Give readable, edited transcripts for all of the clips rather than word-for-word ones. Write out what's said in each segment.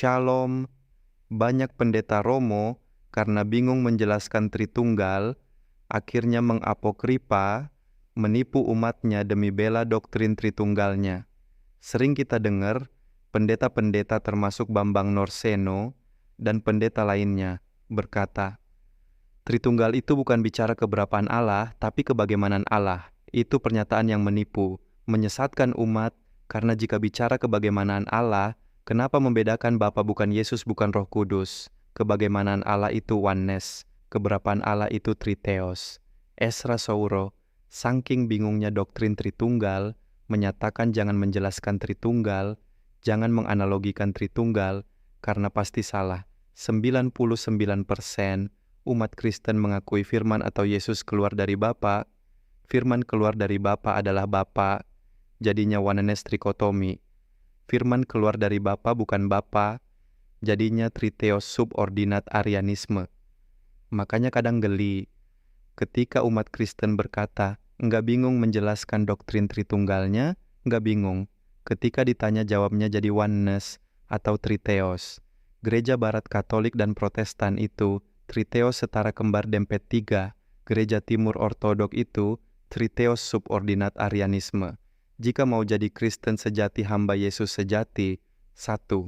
Shalom, banyak pendeta Romo karena bingung menjelaskan Tritunggal, akhirnya mengapokripa, menipu umatnya demi bela doktrin Tritunggalnya. Sering kita dengar, pendeta-pendeta termasuk Bambang Norseno dan pendeta lainnya berkata, Tritunggal itu bukan bicara keberapaan Allah, tapi kebagaimanan Allah. Itu pernyataan yang menipu, menyesatkan umat, karena jika bicara kebagaimanan Allah, kenapa membedakan Bapa bukan Yesus bukan Roh Kudus? Kebagaimanan Allah itu oneness, keberapaan Allah itu tritheos. Ezra Souro, saking bingungnya doktrin Tritunggal, menyatakan jangan menjelaskan Tritunggal, jangan menganalogikan Tritunggal, karena pasti salah. 99% umat Kristen mengakui firman atau Yesus keluar dari Bapa, firman keluar dari Bapa adalah Bapa, jadinya oneness trikotomi. Firman keluar dari Bapa bukan Bapa, jadinya tritheos subordinat Arianisme. Makanya kadang geli, ketika umat Kristen berkata, enggak bingung menjelaskan doktrin Tritunggalnya, enggak bingung. Ketika ditanya jawabnya jadi oneness atau tritheos. Gereja Barat Katolik dan Protestan itu tritheos setara kembar dempet 3, gereja Timur Ortodok itu tritheos subordinat Arianisme. Jika mau jadi Kristen sejati hamba Yesus sejati, 1.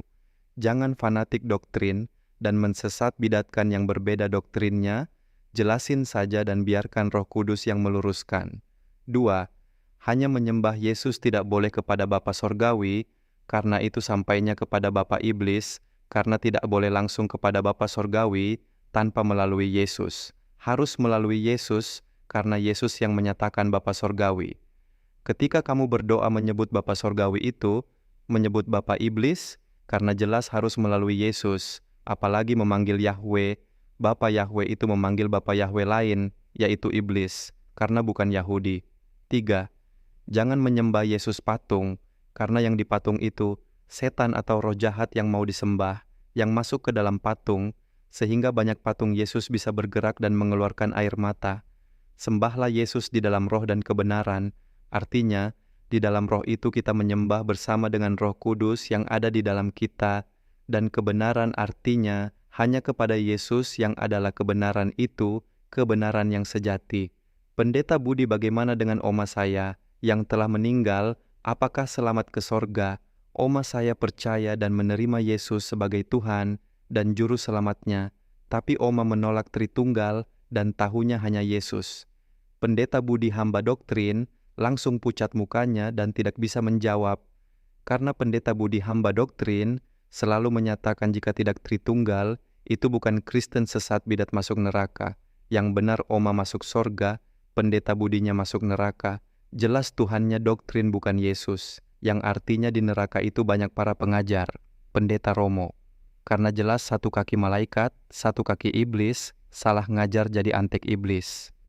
Jangan fanatik doktrin dan mensesat bidatkan yang berbeda doktrinnya, jelasin saja dan biarkan Roh Kudus yang meluruskan. 2. Hanya menyembah Yesus tidak boleh kepada Bapa Sorgawi, karena itu sampainya kepada Bapa Iblis, karena tidak boleh langsung kepada Bapa Sorgawi, tanpa melalui Yesus. Harus melalui Yesus, karena Yesus yang menyatakan Bapa Sorgawi. Ketika kamu berdoa menyebut Bapa Sorgawi itu, menyebut Bapa Iblis, karena jelas harus melalui Yesus, apalagi memanggil Yahweh, Bapa Yahweh itu memanggil Bapa Yahweh lain, yaitu Iblis, karena bukan Yahudi. 3. Jangan menyembah Yesus patung, karena yang di patung itu, setan atau roh jahat yang mau disembah, yang masuk ke dalam patung, sehingga banyak patung Yesus bisa bergerak dan mengeluarkan air mata. Sembahlah Yesus di dalam roh dan kebenaran, artinya, di dalam roh itu kita menyembah bersama dengan Roh Kudus yang ada di dalam kita, dan kebenaran artinya hanya kepada Yesus yang adalah kebenaran itu, kebenaran yang sejati. Pendeta Budi, bagaimana dengan oma saya yang telah meninggal, apakah selamat ke sorga? Oma saya percaya dan menerima Yesus sebagai Tuhan dan Juru Selamatnya, tapi oma menolak Tritunggal dan tahunya hanya Yesus. Pendeta Budi hamba doktrin langsung pucat mukanya dan tidak bisa menjawab, karena pendeta Budi hamba doktrin selalu menyatakan jika tidak Tritunggal, itu bukan Kristen sesat bidat masuk neraka. Yang benar oma masuk sorga, pendeta Budinya masuk neraka. Jelas Tuhannya doktrin bukan Yesus, yang artinya di neraka itu banyak para pengajar, pendeta Romo. Karena jelas satu kaki malaikat, satu kaki iblis, salah ngajar jadi antek iblis.